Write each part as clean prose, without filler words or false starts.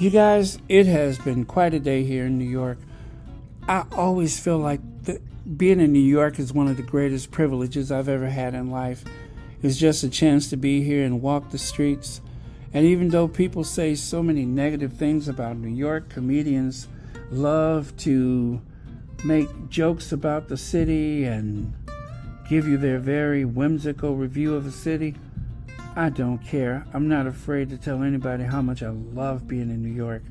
You guys, it has been quite a day here in New York. I always feel like being in New York is one of the greatest privileges I've ever had in life. It's just a chance to be here and walk the streets. And even though people say so many negative things about New York, comedians love to make jokes about the city and give you their very whimsical review of the city. I don't care. I'm not afraid to tell anybody how much I love being in New York.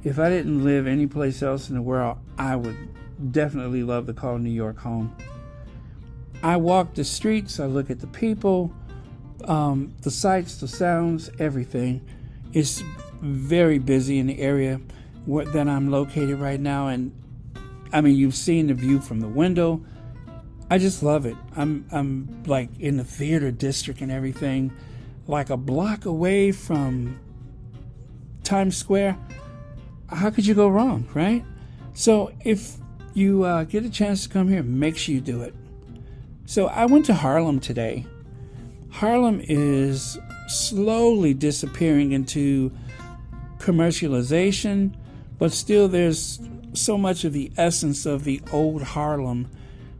If I didn't live anyplace else in the world, I would definitely love to call New York home. I walk the streets, I look at the people, the sights, the sounds, everything. It's very busy in the area that I'm located right now, and I mean, you've seen the view from the window. I just love it. I'm like in the theater district and everything, like a block away from Times Square. How could you go wrong, right? So if you get a chance to come here, make sure you do it. So I went to Harlem today. Harlem is slowly disappearing into commercialization, but still there's so much of the essence of the old Harlem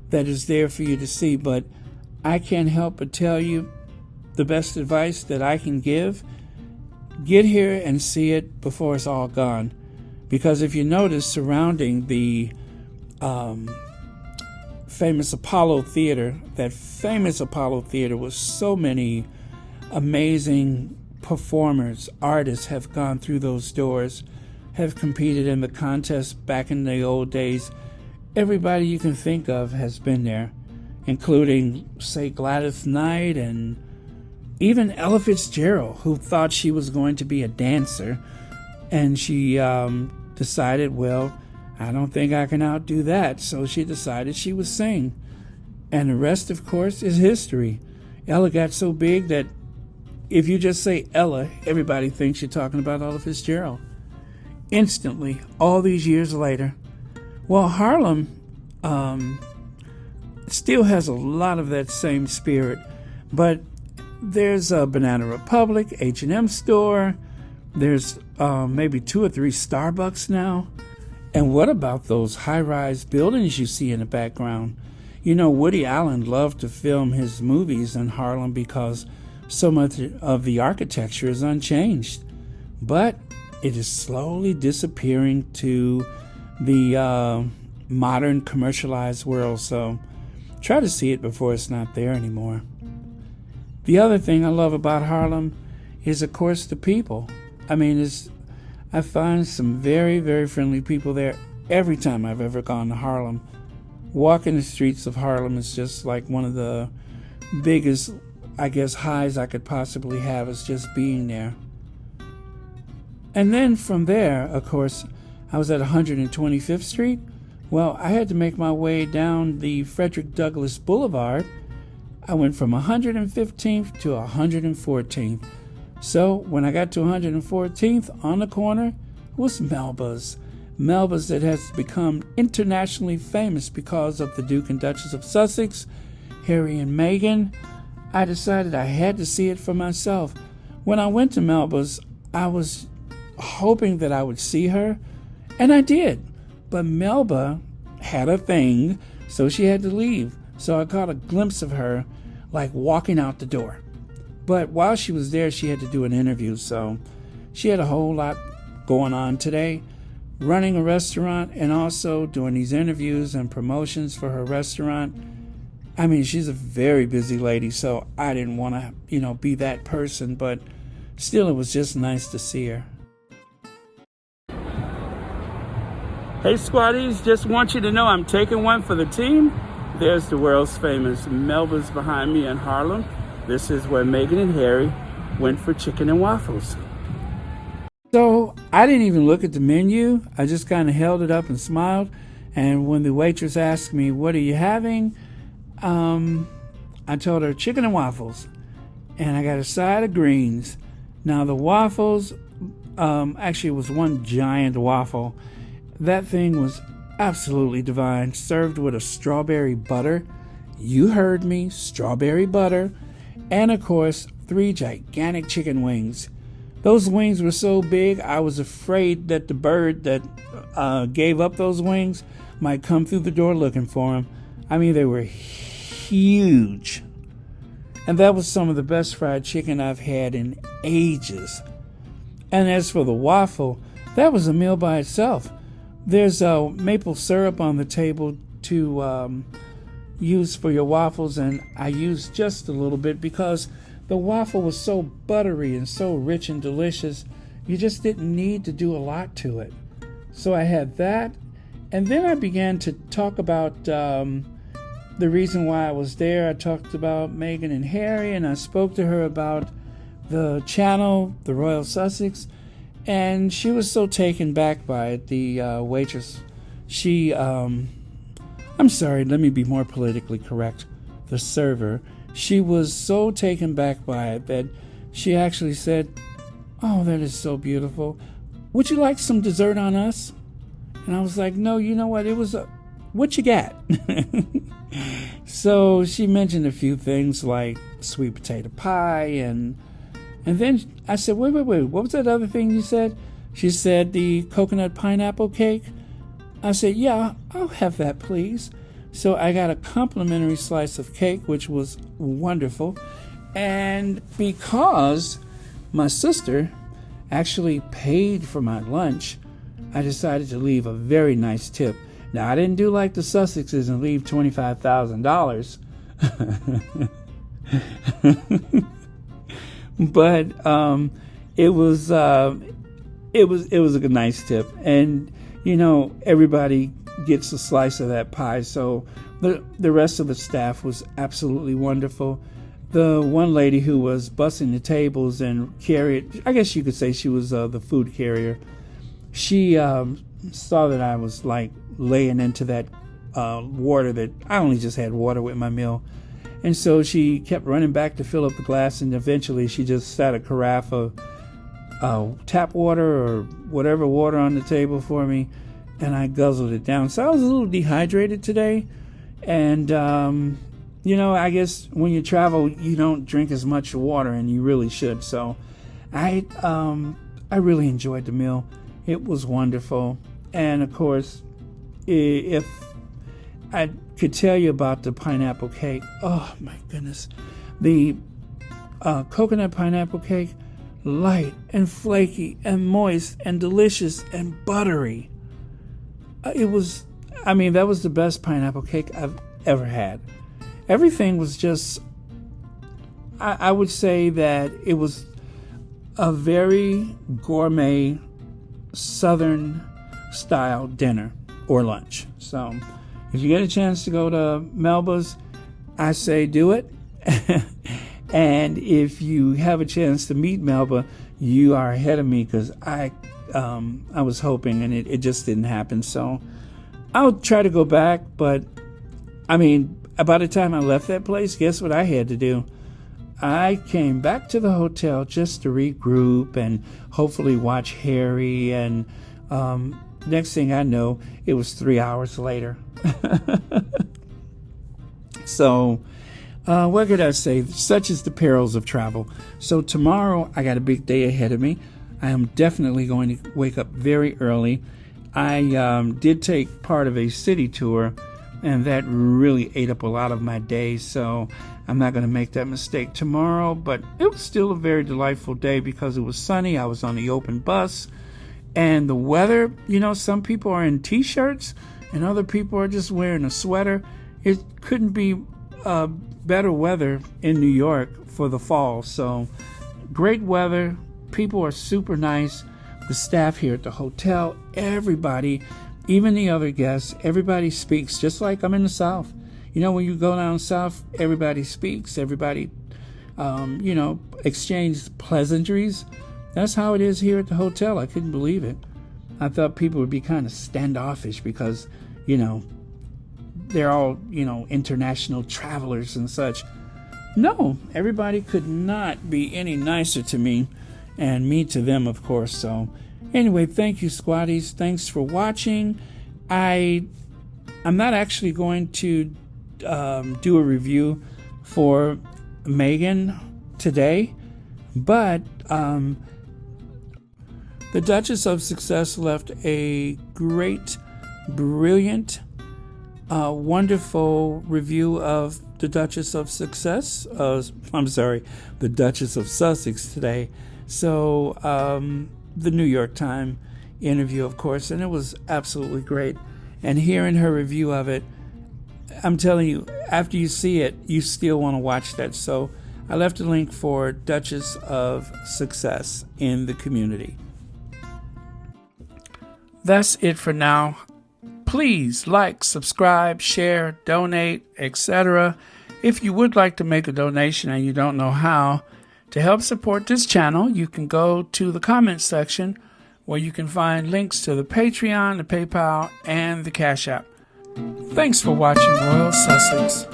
that is there for you to see. But I can't help but tell you the best advice that I can give: get here and see it before it's all gone. Because if you notice, surrounding the famous Apollo Theater, that famous Apollo Theater with so many amazing performers, artists have gone through those doors, have competed in the contest back in the old days. Everybody you can think of has been there, including, say, Gladys Knight and even Ella Fitzgerald, who thought she was going to be a dancer. And she decided, well, I don't think I can outdo that. So she decided she would sing. And the rest, of course, is history. Ella got so big that if you just say Ella, everybody thinks you're talking about Ella Fitzgerald. Instantly, all these years later. Well, Harlem still has a lot of that same spirit, but there's a Banana Republic, H&M store, there's maybe 2 or 3 Starbucks now. And what about those high-rise buildings you see in the background? You know, Woody Allen loved to film his movies in Harlem because so much of the architecture is unchanged. But it is slowly disappearing to the modern commercialized world, so try to see it before it's not there anymore. The other thing I love about Harlem is, of course, the people. I mean, I find some very, very friendly people there every time I've ever gone to Harlem. Walking the streets of Harlem is just like one of the biggest, I guess, highs I could possibly have, is just being there. And then from there, of course, I was at 125th Street. Well, I had to make my way down the Frederick Douglass Boulevard. I went from 115th to 114th. So when I got to 114th, on the corner was Melba'S. Melba'S that has become internationally famous because of the Duke and Duchess of Sussex, Harry and Meghan. I decided I had to see it for myself. When I went to Melba'S, I was hoping that I would see her, and I did. But Melba had a thing, so she had to leave. So I caught a glimpse of her, like walking out the door. But while she was there, she had to do an interview, so she had a whole lot going on today, running a restaurant and also doing these interviews and promotions for her restaurant. I mean, she's a very busy lady, so I didn't want to, be that person, but still, it was just nice to see her. Hey, squaddies, just want you to know I'm taking one for the team. There's the world's famous Melba'S behind me in Harlem. This is where Meghan and Harry went for Chicken N Waffles. So I didn't even look at the menu. I just kind of held it up and smiled. And when the waitress asked me, "What are you having?" I told her Chicken N Waffles. And I got a side of greens. Now the waffles, actually it was one giant waffle. That thing was absolutely divine, served with a strawberry butter. You heard me, strawberry butter. And of course, 3 gigantic chicken wings. Those wings were so big, I was afraid that the bird that gave up those wings might come through the door looking for them. I mean, they were huge. And that was some of the best fried chicken I've had in ages. And as for the waffle, that was a meal by itself. There's maple syrup on the table to use for your waffles, and I used just a little bit because the waffle was so buttery and so rich and delicious. You just didn't need to do a lot to it. So I had that, and then I began to talk about the reason why I was there. I talked about Meghan and Harry, and I spoke to her about the channel, the Royal Sussex, and she was so taken back by it. The waitress, I'm sorry, let me be more politically correct. The server, she was so taken back by it that she actually said, "Oh, that is so beautiful. Would you like some dessert on us?" And I was like, "No, you know what? It was what you got?" So she mentioned a few things like sweet potato pie, and then I said, wait, what was that other thing you said? She said the coconut pineapple cake. I said, yeah, I'll have that, please. So I got a complimentary slice of cake, which was wonderful. And because my sister actually paid for my lunch, I decided to leave a very nice tip. Now, I didn't do like the Sussexes and leave $25,000. But it was a nice tip, and everybody gets a slice of that pie. So the rest of the staff was absolutely wonderful. The one lady who was bussing the tables and carried, I guess you could say she was the food carrier. She saw that I was like laying into that water, that I only just had water with my meal. And so she kept running back to fill up the glass, and eventually she just sat a carafe of tap water or whatever water on the table for me, and I guzzled it down. So I was a little dehydrated today, and I guess when you travel, you don't drink as much water, and you really should. So I really enjoyed the meal. It was wonderful, and of course, if I could tell you about the pineapple cake. Oh my goodness. The coconut pineapple cake, light and flaky and moist and delicious and buttery. That was the best pineapple cake I've ever had. Everything was just, I would say that it was a very gourmet Southern style dinner or lunch. So if you get a chance to go to Melba'S, I say do it. And if you have a chance to meet Melba, you are ahead of me, because I was hoping, and it just didn't happen. So I'll try to go back. But by the time I left that place, guess what I had to do? I came back to the hotel just to regroup and hopefully watch Harry. And next thing I know, it was 3 hours later. So, what could I say? Such is the perils of travel. So tomorrow, I got a big day ahead of me. I am definitely going to wake up very early. I did take part of a city tour, and that really ate up a lot of my day. So I'm not going to make that mistake tomorrow. But it was still a very delightful day because it was sunny. I was on the open bus, and the weather, some people are in t-shirts and other people are just wearing a sweater. It couldn't be better weather in New York for the fall. So great weather. People are super nice. The staff here at the hotel, everybody, even the other guests, everybody speaks just like I'm in the South. When you go down south, everybody speaks. Everybody, exchanges pleasantries. That's how it is here at the hotel. I couldn't believe it. I thought people would be kind of standoffish because, they're all, international travelers and such. No, everybody could not be any nicer to me, and me to them, of course. So anyway, thank you, Squatties. Thanks for watching. I'm not actually going to do a review for Meghan today, but The Duchess of Success left a great, brilliant, wonderful review of the Duchess of Success. The Duchess of Sussex today. So the New York Times interview, of course, and it was absolutely great. And hearing her review of it, I'm telling you, after you see it, you still want to watch that. So I left a link for Duchess of Success in the community. That's it for now. Please like, subscribe, share, donate, etc. If you would like to make a donation and you don't know how, to help support this channel, you can go to the comments section where you can find links to the Patreon, the PayPal, and the Cash App. Thanks for watching Royal Sussex.